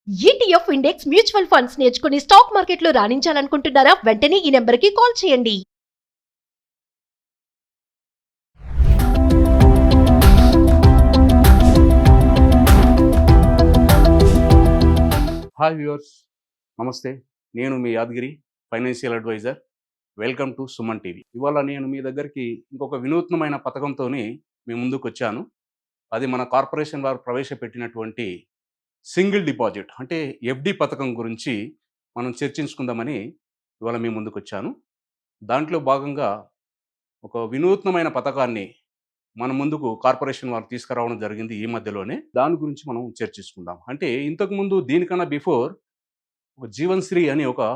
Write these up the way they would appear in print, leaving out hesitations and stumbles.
ETF index mutual funds నేర్చుకుని stock మార్కెట్లో రాణించాలనుకుంటున్నారా? వెంటనే ఈ నెంబర్కి కాల్ చేయండి. హాయ్ వ్యూవర్స్, నమస్తే. నేను మీ Yadagiri, financial advisor. Welcome to Suman TV. ఇవాళ నేను మీ దగ్గరికి ఇంకొక వినూత్నమైన పథకంతో మీ ముందుకు వచ్చాను. అది మన కార్పొరేషన్ వారు ప్రవేశపెట్టినటువంటి సింగిల్ డిపాజిట్ అంటే ఎఫ్డి పథకం గురించి మనం చర్చించుకుందామని ఇవాళ మీ ముందుకు వచ్చాను. దాంట్లో భాగంగా ఒక వినూత్నమైన పథకాన్ని మన ముందుకు కార్పొరేషన్ వారు తీసుకురావడం జరిగింది ఈ మధ్యలోనే. దాని గురించి మనం చర్చించుకుందాం. అంటే ఇంతకుముందు దీనికన్నా బిఫోర్ ఒక జీవన్శ్రీ అని ఒక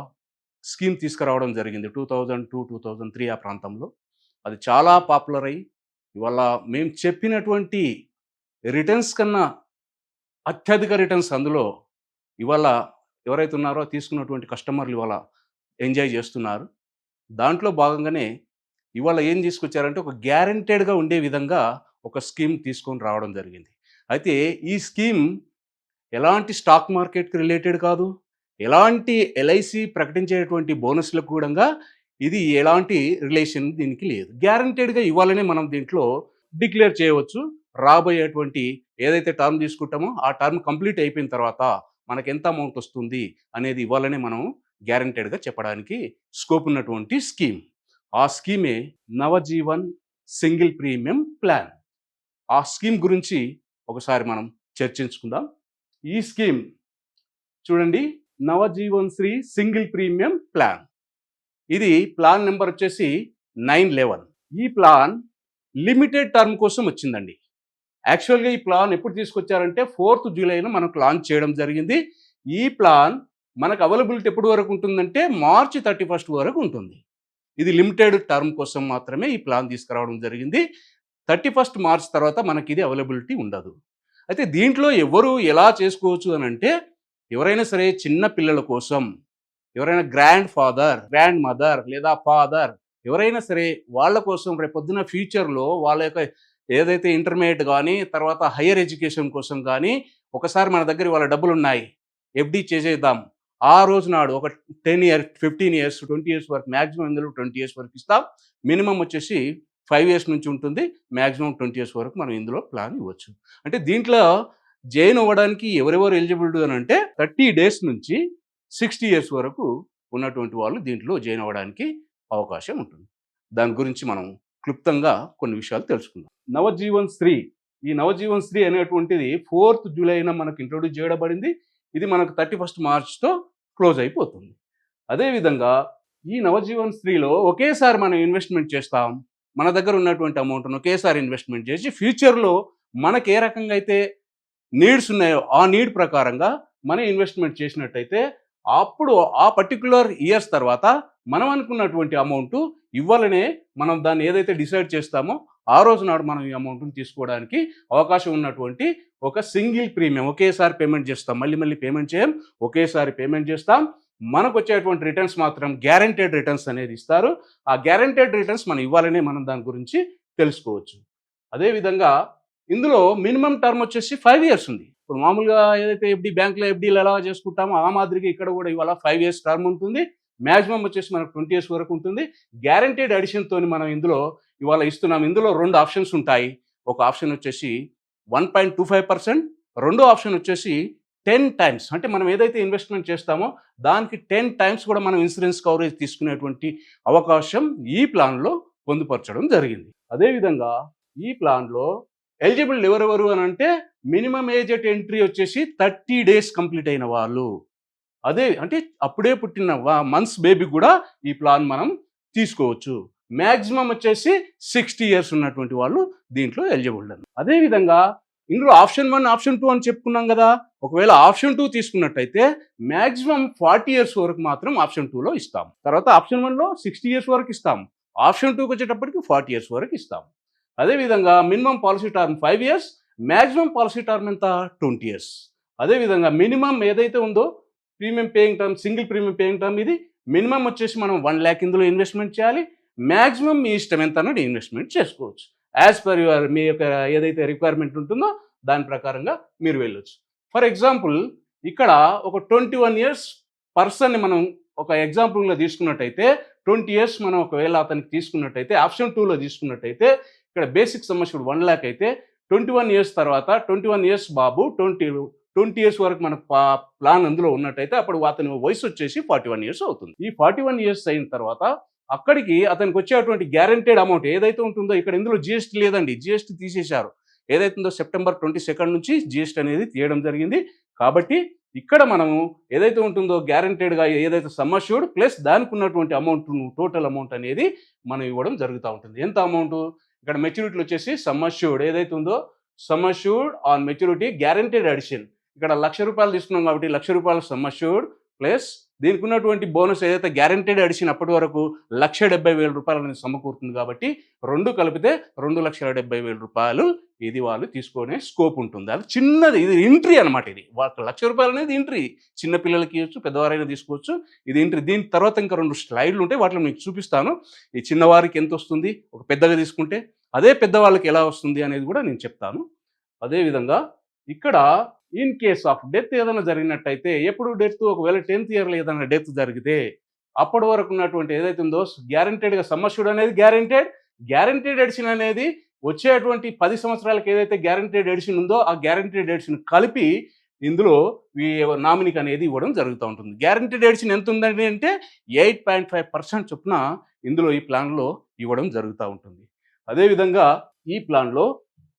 స్కీమ్ తీసుకురావడం జరిగింది 2002-2003 ఆ ప్రాంతంలో. అది చాలా పాపులర్ అయ్యి ఇవాళ మేము చెప్పినటువంటి రిటర్న్స్ కన్నా అత్యధిక రిటర్న్స్ అందులో ఇవాళ ఎవరైతే ఉన్నారో తీసుకున్నటువంటి కస్టమర్లు ఇవాళ ఎంజాయ్ చేస్తున్నారు. దాంట్లో భాగంగానే ఇవాళ ఏం తీసుకొచ్చారంటే ఒక గ్యారెంటెడ్గా ఉండే విధంగా ఒక స్కీమ్ తీసుకొని రావడం జరిగింది. అయితే ఈ స్కీమ్ ఎలాంటి స్టాక్ మార్కెట్కి రిలేటెడ్ కాదు, ఎలాంటి ఎల్ఐసి ప్రకటించేటువంటి బోనస్లకు కూడా ఇది ఎలాంటి రిలేషన్ దీనికి లేదు. గ్యారెంటెడ్గా ఇవ్వాలనే మనం దీంట్లో డిక్లేర్ చేయవచ్చు. రాబోయేటువంటి ఏదైతే టర్మ్ తీసుకుంటామో ఆ టర్మ్ కంప్లీట్ అయిపోయిన తర్వాత మనకు ఎంత అమౌంట్ వస్తుంది అనేది ఇవ్వాలనే మనం గ్యారెంటెడ్గా చెప్పడానికి స్కోప్ ఉన్నటువంటి స్కీమ్. ఆ స్కీమే నవజీవన్ సింగిల్ ప్రీమియం ప్లాన్. ఆ స్కీమ్ గురించి ఒకసారి మనం చర్చించుకుందాం. ఈ స్కీమ్ చూడండి, Navjeevan Shri single premium plan. ఇది ప్లాన్ నెంబర్ వచ్చేసి 911. ఈ ప్లాన్ లిమిటెడ్ టర్మ్ కోసం వచ్చిందండి. యాక్చువల్గా ఈ ప్లాన్ ఎప్పుడు తీసుకొచ్చారంటే 4th జూలైలో మనకు లాంచ్ చేయడం జరిగింది. ఈ ప్లాన్ మనకు అవైలబిలిటీ ఎప్పటి వరకు ఉంటుందంటే మార్చి 31 వరకు ఉంటుంది. ఇది లిమిటెడ్ టర్మ్ కోసం మాత్రమే ఈ ప్లాన్ తీసుకురావడం జరిగింది. 31 మార్చ్ తర్వాత మనకి ఇది అవైలబిలిటీ ఉండదు. అయితే దీంట్లో ఎవరు ఎలా చేసుకోవచ్చు అని అంటే, ఎవరైనా సరే చిన్న పిల్లల కోసం, ఎవరైనా గ్రాండ్ ఫాదర్, గ్రాండ్ మదర్ లేదా ఫాదర్ ఎవరైనా సరే వాళ్ళ కోసం రేపొద్దున ఫ్యూచర్లో వాళ్ళ యొక్క ఏదైతే ఇంటర్మీడియట్ కానీ తర్వాత హయ్యర్ ఎడ్యుకేషన్ కోసం కానీ ఒకసారి మన దగ్గర వాళ్ళ డబ్బులు ఉన్నాయి, ఎఫ్డి చేసేద్దాం, ఆ రోజు నాడు ఒక 10 years 15 years 20 years వరకు, మ్యాక్సిమం ఇందులో 20 years వరకు ఇస్తాం. మినిమం వచ్చేసి 5 years నుంచి ఉంటుంది, మ్యాక్సిమం 20 years వరకు మనం ఇందులో ప్లాన్ ఇవ్వచ్చు. అంటే దీంట్లో జాయిన్ అవ్వడానికి ఎవరెవరు ఎలిజిబుల్ అని అంటే 30 days నుంచి 60 years వరకు ఉన్నటువంటి వాళ్ళు దీంట్లో జాయిన్ అవ్వడానికి అవకాశం ఉంటుంది. దాని గురించి మనం క్లుప్తంగా కొన్ని విషయాలు తెలుసుకుందాం. నవజీవన్ శ్రీ, ఈ నవజీవన్ శ్రీ అనేటువంటిది 4th జూలైన మనకు ఇంట్రొడ్యూస్ చేయబడింది. ఇది మనకు 31 మార్చ్తో క్లోజ్ అయిపోతుంది. అదేవిధంగా ఈ నవజీవన్ శ్రీలో ఒకేసారి మనం ఇన్వెస్ట్మెంట్ చేస్తాం. మన దగ్గర ఉన్నటువంటి అమౌంట్ను ఒకేసారి ఇన్వెస్ట్మెంట్ చేసి ఫ్యూచర్లో మనకు ఏ రకంగా అయితే నీడ్స్ ఉన్నాయో ఆ నీడ్ ప్రకారంగా మనం ఇన్వెస్ట్మెంట్ చేసినట్టయితే అప్పుడు ఆ పర్టికులర్ ఇయర్స్ తర్వాత మనం అనుకున్నటువంటి అమౌంట్ ఇవ్వాలనే మనం దాన్ని ఏదైతే డిసైడ్ చేస్తామో ఆ రోజు నాడు మనం ఈ అమౌంట్ని తీసుకోవడానికి అవకాశం ఉన్నటువంటి ఒక సింగిల్ ప్రీమియం. ఒకేసారి పేమెంట్ చేస్తాం, మళ్ళీ పేమెంట్ చేయం, ఒకేసారి పేమెంట్ చేస్తాం. మనకు వచ్చేటువంటి రిటర్న్స్ మాత్రం గ్యారెంటెడ్ రిటర్న్స్ అనేది ఇస్తారు. ఆ గ్యారెంటెడ్ రిటర్న్స్ మనం ఇవ్వాలనే మనం దాని గురించి తెలుసుకోవచ్చు. అదేవిధంగా ఇందులో మినిమం టర్మ్ వచ్చేసి 5 years ఉంది. ఇప్పుడు మామూలుగా ఏదైతే ఎఫ్డి బ్యాంకులో ఎఫ్డీలు ఎలా చేసుకుంటామో ఆ మాదిరిగా ఇక్కడ కూడా ఇవాళ 5 years టర్మ్ ఉంటుంది. మ్యాక్సిమం వచ్చేసి మనకు 20 years వరకు ఉంటుంది. గ్యారెంటెడ్ అడిషన్తో మనం ఇందులో ఇవాళ ఇస్తున్నాం. ఇందులో 2 ఆప్షన్స్ ఉంటాయి. ఒక ఆప్షన్ వచ్చేసి 1.25%, రెండో ఆప్షన్ వచ్చేసి 10 times. అంటే మనం ఏదైతే ఇన్వెస్ట్మెంట్ చేస్తామో దానికి 10 times కూడా మనం ఇన్సూరెన్స్ కవరేజ్ తీసుకునేటువంటి అవకాశం ఈ ప్లాన్లో పొందుపరచడం జరిగింది. అదేవిధంగా ఈ ప్లాన్లో ఎలిజిబుల్ ఎవరెవరు అని అంటే మినిమం ఏజ్ ఎట్ ఎంట్రీ వచ్చేసి 30 days కంప్లీట్ అయిన వాళ్ళు, అదే అంటే అప్పుడే పుట్టిన మంత్స్ బేబీ కూడా ఈ ప్లాన్ మనం తీసుకోవచ్చు. మ్యాక్సిమం వచ్చేసి 60 years ఉన్నటువంటి వాళ్ళు దీంట్లో ఎలిజిబుల్. అదేవిధంగా ఇందులో ఆప్షన్ 1 ఆప్షన్ 2 అని చెప్పుకున్నాం కదా. ఒకవేళ ఆప్షన్ 2 తీసుకున్నట్టయితే మ్యాక్సిమం 40 years వరకు మాత్రం ఆప్షన్ 2లో ఇస్తాం. తర్వాత ఆప్షన్ 1లో 60 years వరకు ఇస్తాం. ఆప్షన్ 2కి వచ్చేటప్పటికి 40 years వరకు ఇస్తాం. అదేవిధంగా minimum policy term 5 years, maximum policy term ఎంత 20 years. అదేవిధంగా మినిమం ఏదైతే ఉందో premium paying term, single premium paying term, ఇది మినిమం వచ్చేసి మనం 1 lakh ఇందులో ఇన్వెస్ట్మెంట్ చేయాలి. మ్యాక్సిమం మీ ఇష్టం ఎంత అన్నది ఇన్వెస్ట్మెంట్ చేసుకోవచ్చు. యాజ్ పర్ యువర్ మీ యొక్క ఏదైతే రిక్వైర్మెంట్ ఉంటుందో దాని ప్రకారంగా మీరు వెళ్ళొచ్చు. ఫర్ ఎగ్జాంపుల్ ఇక్కడ ఒక 21 ఇయర్స్ పర్సన్ని మనం ఒక ఎగ్జాంపుల్గా తీసుకున్నట్టయితే 20 ఇయర్స్ మనం ఒకవేళ అతనికి తీసుకున్నట్టయితే ఆప్షన్ 2లో తీసుకున్నట్టయితే ఇక్కడ బేసిక్ సమ్ అష్యూర్డ్ 1 lakh అయితే 21 ఇయర్స్ తర్వాత 21 ఇయర్స్ బాబు 20 ఇయర్స్ వరకు మన ప్లాన్ అందులో ఉన్నట్టయితే అప్పుడు అతని వయసు వచ్చేసి 41 ఇయర్స్ అవుతుంది. ఈ 41 ఇయర్స్ అయిన తర్వాత అక్కడికి అతనికి వచ్చేటువంటి గ్యారంటెడ్ అమౌంట్ ఏదైతే ఉంటుందో ఇక్కడ ఇందులో జిఎస్టీ లేదండి, జిఎస్టీ తీసేశారు. ఏదైతుందో సెప్టెంబర్ 22 నుంచి జిఎస్టీ అనేది తీయడం జరిగింది. కాబట్టి ఇక్కడ మనము ఏదైతే ఉంటుందో గ్యారంటెడ్గా ఏదైతే సమ్ అష్యూర్డ్ ప్లస్ దానికి ఉన్నటువంటి అమౌంట్ టోటల్ అమౌంట్ అనేది మనం ఇవ్వడం జరుగుతూ ఉంటుంది. ఎంత అమౌంట్ ఇక్కడ మెచ్యూరిటీలు వచ్చేసి సమ్ అష్యూర్డ్ ఏదైతే ఉందో sum assured on maturity guaranteed addition ఇక్కడ ₹1,00,000 తీసుకున్నాం కాబట్టి ₹1,00,000 సమ్ అష్యూర్డ్ ప్లస్ దీనికి ఉన్నటువంటి బోనస్ ఏదైతే గ్యారంటెడ్ అడిషన్ అప్పటి వరకు ₹1,70,000 అనేది సమకూరుతుంది కాబట్టి రెండు కలిపితే ₹2,70,000 ఇది వాళ్ళు తీసుకునే స్కోప్ ఉంటుంది. అది చిన్నది, ఇది ఎంట్రీ అనమాట. ఇది వాళ్ళకి ₹1,00,000 అనేది ఎంట్రీ, చిన్న పిల్లలకి ఇవ్వచ్చు, పెద్దవారైనా తీసుకోవచ్చు. ఇది ఎంట్రీ. దీని తర్వాత ఇంకా 2 స్లైడ్లు ఉంటాయి, వాటిలో మీకు చూపిస్తాను. ఈ చిన్నవారికి ఎంత వస్తుంది ఒక పెద్దగా తీసుకుంటే, అదే పెద్దవాళ్ళకి ఎలా వస్తుంది అనేది కూడా నేను చెప్తాను. అదేవిధంగా ఇక్కడ ఇన్ కేస్ ఆఫ్ డెత్ ఏదైనా జరిగినట్టయితే ఎప్పుడు డెత్ ఒకవేళ 10th ఇయర్లో ఏదైనా డెత్ జరిగితే అప్పటి వరకు ఉన్నటువంటి ఏదైతే ఉందో గ్యారంటెడ్గా సమ్ అష్యూర్డ్ అనేది గ్యారంటెడ్ ఎడిషన్ అనేది వచ్చేటువంటి 10 సంవత్సరాలకు ఏదైతే గ్యారంటెడ్ ఎడిషన్ ఉందో ఆ గ్యారంటెడ్ ఎడిషన్ కలిపి ఇందులో ఈ నామినీకి అనేది ఇవ్వడం జరుగుతూ ఉంటుంది. గ్యారంటెడ్ ఎడిషన్ ఎంత ఉందండి అంటే 8.5% చొప్పున ఇందులో ఈ ప్లాన్లో ఇవ్వడం జరుగుతూ ఉంటుంది. అదేవిధంగా ఈ ప్లాన్లో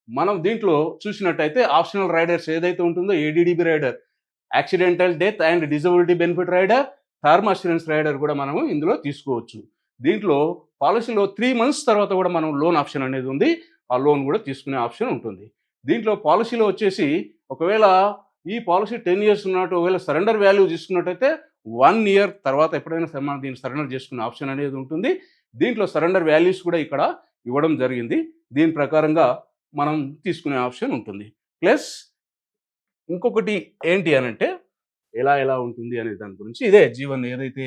మనం దీంట్లో చూసినట్టయితే ఆప్షనల్ రైడర్స్ ఏదైతే ఉంటుందో ADDB rider, accidental death and disability benefit rider, term assurance rider కూడా మనము ఇందులో తీసుకోవచ్చు. దీంట్లో పాలసీలో 3 months తర్వాత కూడా మనం లోన్ ఆప్షన్ అనేది ఉంది, ఆ లోన్ కూడా తీసుకునే ఆప్షన్ ఉంటుంది. దీంట్లో పాలసీలో వచ్చేసి ఒకవేళ ఈ పాలసీ 10 years ఉన్నట్టు ఒకవేళ సరెండర్ వాల్యూ తీసుకున్నట్టయితే 1 year తర్వాత ఎప్పుడైనా మనం దీన్ని సరెండర్ చేసుకునే ఆప్షన్ అనేది ఉంటుంది. దీంట్లో సరెండర్ వాల్యూస్ కూడా ఇక్కడ ఇవ్వడం జరిగింది. దీని ప్రకారంగా మనం తీసుకునే ఆప్షన్ ఉంటుంది. ప్లస్ ఇంకొకటి ఏంటి అనంటే ఎలా ఉంటుంది అనే దాని గురించి ఇదే జీవన్ ఏదైతే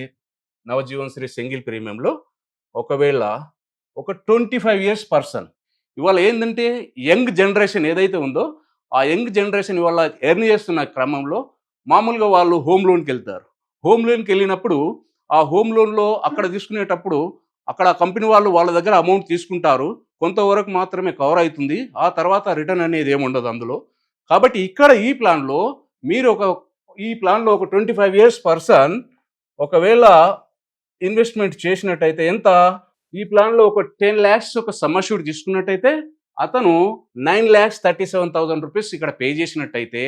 నవజీవన్ శ్రీ సింగిల్ ప్రీమియంలో ఒకవేళ ఒక 25 years పర్సన్ ఇవాళ ఏంటంటే యంగ్ జనరేషన్ ఏదైతే ఉందో ఆ యంగ్ జనరేషన్ ఇవాళ ఎర్న్ చేస్తున్న క్రమంలో మామూలుగా వాళ్ళు హోమ్ లోన్కి వెళ్తారు. హోమ్ లోన్కి వెళ్ళినప్పుడు ఆ హోమ్ లోన్లో అక్కడ తీసుకునేటప్పుడు అక్కడ కంపెనీ వాళ్ళు వాళ్ళ దగ్గర అమౌంట్ తీసుకుంటారు, కొంతవరకు మాత్రమే కవర్ అవుతుంది, ఆ తర్వాత రిటర్న్ అనేది ఏముండదు అందులో. కాబట్టి ఇక్కడ ఈ ప్లాన్లో మీరు ఈ ప్లాన్లో ఒక 25 years పర్సన్ ఒకవేళ ఇన్వెస్ట్మెంట్ చేసినట్టయితే ఎంత ఈ ప్లాన్లో ఒక 10 lakhs ఒక సమ్ అష్యూర్డ్ తీసుకున్నట్టయితే అతను ₹9,37,000 ఇక్కడ పే చేసినట్టయితే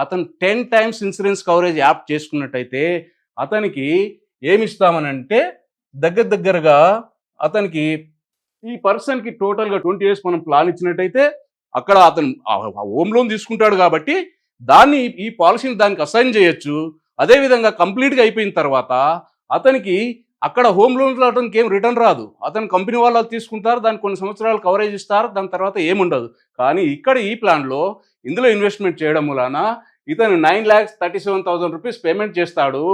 అతను 10 times ఇన్సూరెన్స్ కవరేజ్ యాప్ చేసుకున్నట్టయితే అతనికి ఏమిస్తామనంటే దగ్గరగా అతనికి ఈ పర్సన్కి టోటల్గా 20 years మనం ప్లాన్ ఇచ్చినట్టయితే అక్కడ అతను హోమ్ లోన్ తీసుకుంటాడు కాబట్టి దాన్ని ఈ పాలసీని దానికి అసైన్ చేయొచ్చు. అదేవిధంగా కంప్లీట్గా అయిపోయిన తర్వాత అతనికి అక్కడ హోమ్ లోన్ అతనికి ఏం రిటర్న్ రాదు, అతను కంపెనీ వాళ్ళు తీసుకుంటారు, దానికి కొన్ని సంవత్సరాలు కవరేజ్ ఇస్తారు, దాని తర్వాత ఏముండదు. కానీ ఇక్కడ ఈ ప్లాన్లో ఇందులో ఇన్వెస్ట్మెంట్ చేయడం వలన ఇతను ₹9,37,000 పేమెంట్ చేస్తాడు.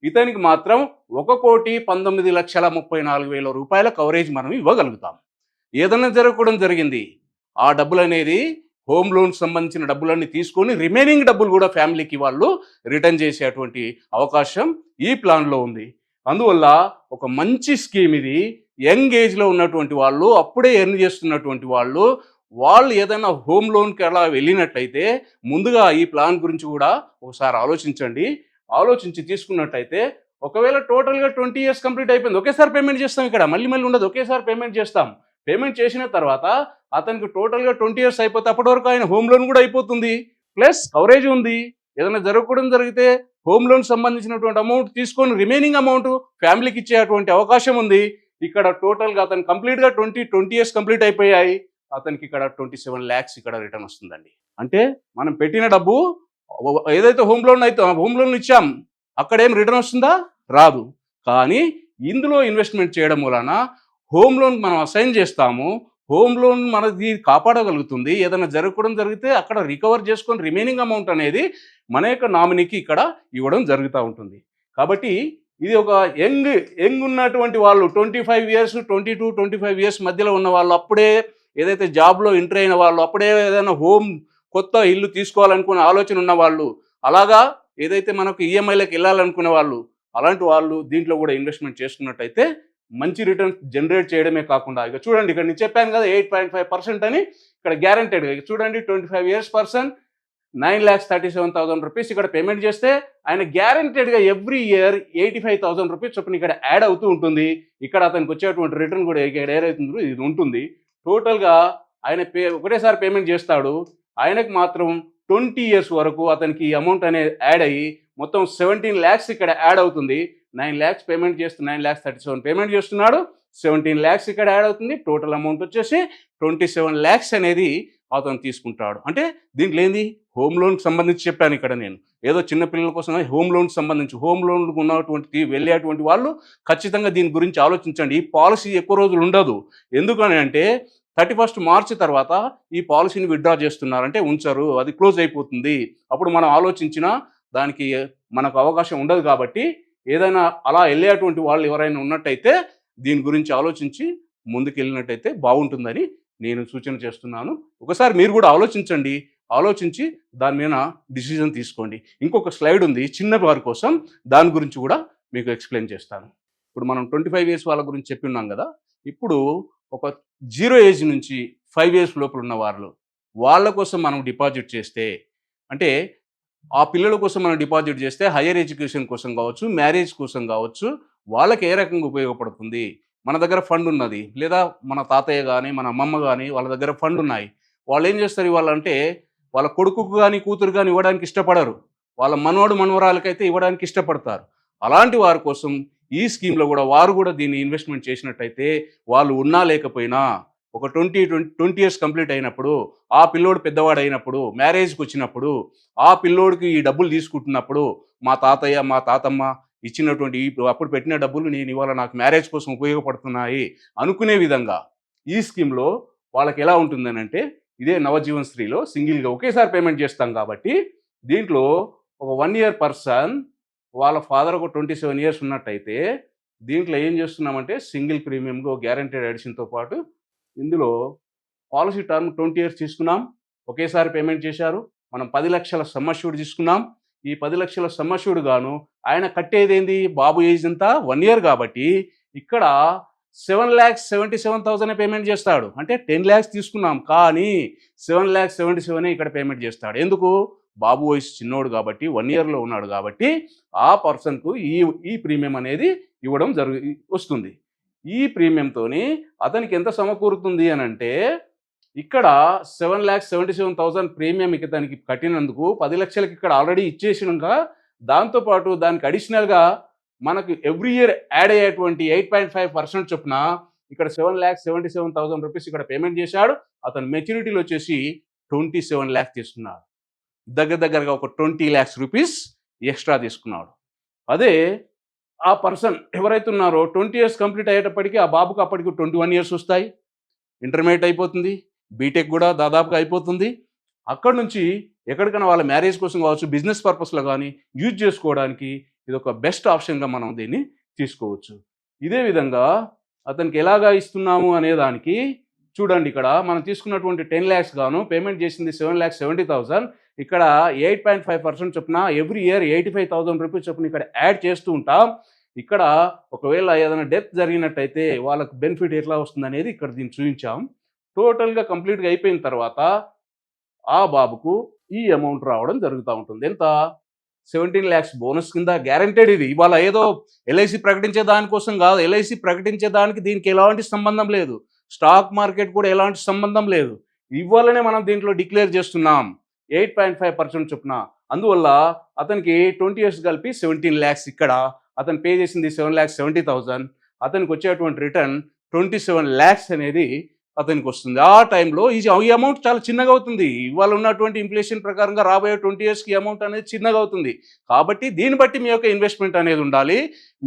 ఇతనికి మాత్రం ₹1,19,34,000 కవరేజ్ మనం ఇవ్వగలుగుతాం. ఏదైనా జరగకూడదు జరిగింది ఆ డబ్బులు అనేది హోమ్ లోన్ సంబంధించిన డబ్బులన్నీ తీసుకొని రిమైనింగ్ డబ్బులు కూడా ఫ్యామిలీకి వాళ్ళు రిటర్న్ చేసేటువంటి అవకాశం ఈ ప్లాన్లో ఉంది. అందువల్ల ఒక మంచి స్కీమ్ ఇది. యంగ్ ఏజ్లో ఉన్నటువంటి వాళ్ళు, అప్పుడే ఎర్న్ చేస్తున్నటువంటి వాళ్ళు ఏదైనా హోమ్ లోన్కి అలా వెళ్ళినట్లయితే ముందుగా ఈ ప్లాన్ గురించి కూడా ఒకసారి ఆలోచించండి. ఆలోచించి తీసుకున్నట్టయితే ఒకవేళ టోటల్గా 20 years కంప్లీట్ అయిపోయింది, ఒకేసారి పేమెంట్ చేస్తాం, ఇక్కడ మళ్ళీ ఉండదు, ఒకేసారి పేమెంట్ చేస్తాం. పేమెంట్ చేసిన తర్వాత అతనికి టోటల్గా 20 years అయిపోతే అప్పటి వరకు ఆయన హోమ్ లోన్ కూడా అయిపోతుంది, ప్లస్ కవరేజ్ ఉంది. ఏదైనా జరగకూడదు జరిగితే హోమ్ లోన్ సంబంధించినటువంటి అమౌంట్ తీసుకొని రిమైనింగ్ అమౌంట్ ఫ్యామిలీకి ఇచ్చేటువంటి అవకాశం ఉంది. ఇక్కడ టోటల్గా అతను కంప్లీట్గా 20 years కంప్లీట్ అయిపోయాయి, అతనికి ఇక్కడ 27 lakhs ఇక్కడ రిటర్న్ వస్తుందండి. అంటే మనం పెట్టిన డబ్బు ఏదైతే హోమ్ లోన్ ఇచ్చాం అక్కడేం రిటర్న్ వస్తుందా? రాదు. కానీ ఇందులో ఇన్వెస్ట్మెంట్ చేయడం వలన హోమ్ లోన్ మనం అసైన్ చేస్తాము, హోమ్ లోన్ మనది కాపాడగలుగుతుంది. ఏదైనా జరగకూడదు జరిగితే అక్కడ రికవర్ చేసుకొని రిమైనింగ్ అమౌంట్ అనేది మన యొక్క నామినీకి ఇక్కడ ఇవ్వడం జరుగుతూ ఉంటుంది. కాబట్టి ఇది ఒక యంగ్ ఉన్నటువంటి వాళ్ళు 25 years 22-25 years మధ్యలో ఉన్న వాళ్ళు, అప్పుడే ఏదైతే జాబ్లో ఎంటర్ అయిన వాళ్ళు, అప్పుడే ఏదైనా కొత్త ఇల్లు తీసుకోవాలనుకునే ఆలోచన ఉన్న వాళ్ళు, అలాగా ఏదైతే మనకు ఈఎంఐలకు వెళ్ళాలనుకునే వాళ్ళు అలాంటి వాళ్ళు దీంట్లో కూడా ఇన్వెస్ట్మెంట్ చేసుకున్నట్టయితే మంచి రిటర్న్స్ జనరేట్ చేయడమే కాకుండా ఇక చూడండి ఇక్కడ నేను చెప్పాను కదా 8.5% అని ఇక్కడ గ్యారంటెడ్గా చూడండి 25 years పర్సన్ 9,37,000 రూపీస్ ఇక్కడ పేమెంట్ చేస్తే ఆయన గ్యారంటెడ్గా ఎవ్రీ ఇయర్ 85,000 రూపీస్ చొప్పున ఇక్కడ యాడ్ అవుతూ ఉంటుంది. ఇక్కడ అతనికి వచ్చేటువంటి రిటర్న్ కూడా ఇక్కడ ఏదైతుందో ఇది ఉంటుంది. టోటల్గా ఆయన ఒకటేసారి పేమెంట్ చేస్తాడు. ఆయనకు మాత్రం 20 years వరకు అతనికి ఈ అమౌంట్ అనేది యాడ్ అయ్యి మొత్తం 17 lakhs ఇక్కడ యాడ్ అవుతుంది. 9 lakhs పేమెంట్ చేస్తూ 9,37,000 పేమెంట్ చేస్తున్నాడు. 17 lakhs ఇక్కడ యాడ్ అవుతుంది. టోటల్ అమౌంట్ వచ్చేసి 27 lakhs అనేది అతను తీసుకుంటాడు. అంటే దీంట్లో ఏంది హోమ్ లోన్కి సంబంధించి చెప్పాను ఇక్కడ నేను. ఏదో చిన్నపిల్లల కోసం హోమ్ లోన్కి సంబంధించి హోమ్ లోన్కు ఉన్నటువంటి వెళ్ళేటువంటి వాళ్ళు ఖచ్చితంగా దీని గురించి ఆలోచించండి. ఈ పాలసీ ఎక్కువ రోజులు ఉండదు. ఎందుకని అంటే 31st March తర్వాత ఈ పాలసీని విత్డ్రా చేస్తున్నారు అంటే ఉంచరు, అది క్లోజ్ అయిపోతుంది. అప్పుడు మనం ఆలోచించినా దానికి మనకు అవకాశం ఉండదు. కాబట్టి ఏదైనా అలా వెళ్ళేటువంటి వాళ్ళు ఎవరైనా ఉన్నట్టయితే దీని గురించి ఆలోచించి ముందుకు వెళ్ళినట్టయితే బాగుంటుందని నేను సూచన చేస్తున్నాను. ఒకసారి మీరు కూడా ఆలోచించండి, ఆలోచించి దాని మీద డిసిజన్ తీసుకోండి. ఇంకొక స్లైడ్ ఉంది చిన్న వారి కోసం, దాని గురించి కూడా మీకు ఎక్స్ప్లెయిన్ చేస్తాను. ఇప్పుడు మనం 25 years వాళ్ళ గురించి చెప్పి ఉన్నాం కదా. ఇప్పుడు ఒక 0 ఏజ్ నుంచి 5 years లోపల ఉన్న వాళ్ళ కోసం మనం డిపాజిట్ చేస్తే, అంటే ఆ పిల్లల కోసం మనం డిపాజిట్ చేస్తే హయ్యర్ ఎడ్యుకేషన్ కోసం కావచ్చు, మ్యారేజ్ కోసం కావచ్చు, వాళ్ళకి ఏ రకంగా ఉపయోగపడుతుంది. మన దగ్గర ఫండ్ ఉన్నది, లేదా మన తాతయ్య కానీ మన అమ్మమ్మ కానీ వాళ్ళ దగ్గర ఫండ్ ఉన్నాయి. వాళ్ళు ఏం చేస్తారు ఇవ్వాలంటే వాళ్ళ కొడుకుకు కానీ కూతురు కానీ ఇవ్వడానికి ఇష్టపడరు, వాళ్ళ మనవడు మనవరాలకైతే ఇవ్వడానికి ఇష్టపడతారు. అలాంటి వారి కోసం ఈ స్కీమ్లో కూడా వారు కూడా దీన్ని ఇన్వెస్ట్మెంట్ చేసినట్టయితే వాళ్ళు ఉన్నా లేకపోయినా ఒక 20 years కంప్లీట్ అయినప్పుడు, ఆ పిల్లోడు పెద్దవాడు అయినప్పుడు, మ్యారేజ్కి వచ్చినప్పుడు ఆ పిల్లోడికి ఈ డబ్బులు తీసుకుంటున్నప్పుడు మా తాతయ్య మా తాతమ్మ ఇచ్చినటువంటి అప్పుడు పెట్టిన డబ్బులు నేను ఇవాళ నాకు మ్యారేజ్ కోసం ఉపయోగపడుతున్నాయి అనుకునే విధంగా ఈ స్కీమ్లో వాళ్ళకి ఎలా ఉంటుందని అంటే, ఇదే నవజీవన్ శ్రీలో సింగిల్గా ఒకేసారి పేమెంట్ చేస్తాం కాబట్టి దీంట్లో ఒక 1 year పర్సన్ వాళ్ళ ఫాదర్ ఒక 27 years ఉన్నట్టయితే దీంట్లో ఏం చేస్తున్నామంటే సింగిల్ ప్రీమియంగా గ్యారంటీడ్ ఎడిషన్తో పాటు ఇందులో పాలసీ టర్మ్ 20 years తీసుకున్నాం, ఒకేసారి పేమెంట్ చేశారు. మనం 10 లక్షల సమ్ అష్యూర్డ్ తీసుకున్నాం. ఈ 10 లక్షల సమ్ అష్యూర్డ్ గాను ఆయన కట్టేది ఏంది, బాబు ఏజ్ అంతా 1 year కాబట్టి ఇక్కడ 7,77,000 పేమెంట్ చేస్తాడు. అంటే 10 lakhs తీసుకున్నాం కానీ 7,77,000 ఇక్కడ పేమెంట్ చేస్తాడు. ఎందుకు, బాబు వయసు చిన్నోడు కాబట్టి 1 yearలో ఉన్నాడు కాబట్టి ఆ పర్సన్కు ఈ ప్రీమియం అనేది ఇవ్వడం వస్తుంది. ఈ ప్రీమియంతోని అతనికి ఎంత సమకూరుతుంది అని అంటే, ఇక్కడ 7,77,000 ప్రీమియం ఇతనికి కట్టినందుకు 10 లక్షలకి ఇక్కడ ఆల్రెడీ ఇచ్చేసినాక దాంతోపాటు దానికి అడిషనల్గా మనకు ఎవ్రీ ఇయర్ యాడ్ అయ్యేటువంటి 8.5% చొప్పున ఇక్కడ 7,77,000 రూపీస్ ఇక్కడ పేమెంట్ చేశాడు. అతను మెచ్యూరిటీలో వచ్చేసి 27 lakhs తీసుకున్నాడు. దగ్గరగా ఒక 20 lakhs రూపీస్ ఎక్స్ట్రా తీసుకున్నాడు. అదే ఆ పర్సన్ ఎవరైతే ఉన్నారో 20 years కంప్లీట్ అయ్యేటప్పటికీ ఆ బాబుకు అప్పటికి 21 years వస్తాయి, ఇంటర్మీడియట్ అయిపోతుంది, బీటెక్ కూడా దాదాపుగా అయిపోతుంది. అక్కడి నుంచి ఎక్కడికైనా వాళ్ళ మ్యారేజ్ కోసం కావచ్చు, బిజినెస్ పర్పస్లో కానీ యూజ్ చేసుకోవడానికి ఇది ఒక బెస్ట్ ఆప్షన్గా మనం దీన్ని తీసుకోవచ్చు. ఇదే విధంగా అతనికి ఎలాగా ఇస్తున్నాము అనే దానికి చూడండి, ఇక్కడ మనం తీసుకున్నటువంటి 10 lakhs గాను పేమెంట్ చేసింది 7,70,000, ఇక్కడ 8.5% చొప్పున ఎవ్రీ ఇయర్ 85,000 రూపీస్ చొప్పున ఇక్కడ యాడ్ చేస్తూ ఉంటాం. ఇక్కడ ఒకవేళ ఏదైనా డెత్ జరిగినట్టయితే వాళ్ళకు బెనిఫిట్ ఎట్లా వస్తుంది అనేది ఇక్కడ దీన్ని చూపించాం. టోటల్గా కంప్లీట్గా అయిపోయిన తర్వాత ఆ బాబుకు ఈ అమౌంట్ రావడం జరుగుతూ ఉంటుంది. ఎంత, 17 lakhs బోనస్ కింద గ్యారంటెడ్. ఇది ఇవాళ ఏదో ఎల్ఐసి ప్రకటించే దానికోసం కాదు, ఎల్ఐసి ప్రకటించే దానికి దీనికి ఎలాంటి సంబంధం లేదు, స్టాక్ మార్కెట్ కూడా ఎలాంటి సంబంధం లేదు. ఇవ్వాలనే మనం దీంట్లో డిక్లేర్ చేస్తున్నాం 8.5% చొప్పున. అందువల్ల అతనికి 20 years కలిపి 17 lakhs, ఇక్కడ అతను పే చేసింది 7,70,000, అతనికి వచ్చేటువంటి రిటర్న్ 27 lakhs అనేది అతనికి వస్తుంది. ఆ టైంలో ఈ అమౌంట్ చాలా చిన్నగా అవుతుంది. ఇవాళ ఉన్నటువంటి ఇన్ఫ్లేషన్ ప్రకారంగా రాబోయే 20 yearsకి అమౌంట్ అనేది చిన్నగా అవుతుంది. కాబట్టి దీన్ని బట్టి మీ యొక్క ఇన్వెస్ట్మెంట్ అనేది ఉండాలి.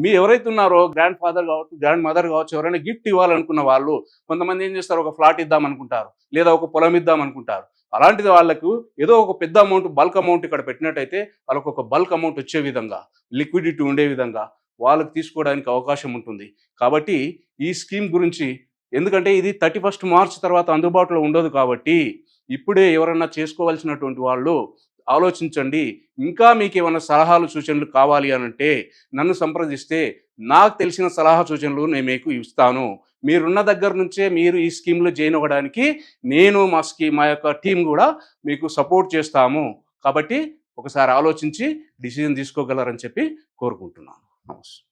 మీ ఎవరైతే ఉన్నారో గ్రాండ్ ఫాదర్ కావచ్చు, గ్రాండ్ మదర్ కావచ్చు, ఎవరైనా గిఫ్ట్ ఇవ్వాలనుకున్న వాళ్ళు కొంతమంది ఏం చేస్తారు, ఒక ఫ్లాట్ ఇద్దాం అనుకుంటారు, లేదా ఒక పొలం ఇద్దాం అనుకుంటారు. అలాంటిది వాళ్ళకు ఏదో ఒక పెద్ద అమౌంట్, బల్క్ అమౌంట్ ఇక్కడ పెట్టినట్టయితే వాళ్ళకు ఒక బల్క్ అమౌంట్ వచ్చే విధంగా, లిక్విడిటీ ఉండే విధంగా వాళ్ళకి తీసుకోవడానికి అవకాశం ఉంటుంది. కాబట్టి ఈ స్కీమ్ గురించి, ఎందుకంటే ఇది 31st March తర్వాత అందుబాటులో ఉండదు కాబట్టి ఇప్పుడే ఎవరన్నా చేసుకోవాల్సినటువంటి వాళ్ళు ఆలోచించండి. ఇంకా మీకు ఏమైనా సలహాలు సూచనలు కావాలి అనంటే నన్ను సంప్రదిస్తే నాకు తెలిసిన సలహా సూచనలు నేను మీకు ఇస్తాను. మీరున్న దగ్గర నుంచే మీరు ఈ స్కీమ్లో జాయిన్ అవ్వడానికి నేను మా యొక్క టీం కూడా మీకు సపోర్ట్ చేస్తాము. కాబట్టి ఒకసారి ఆలోచించి డిసిజన్ తీసుకోగలరని చెప్పి కోరుకుంటున్నాను. నమస్తే.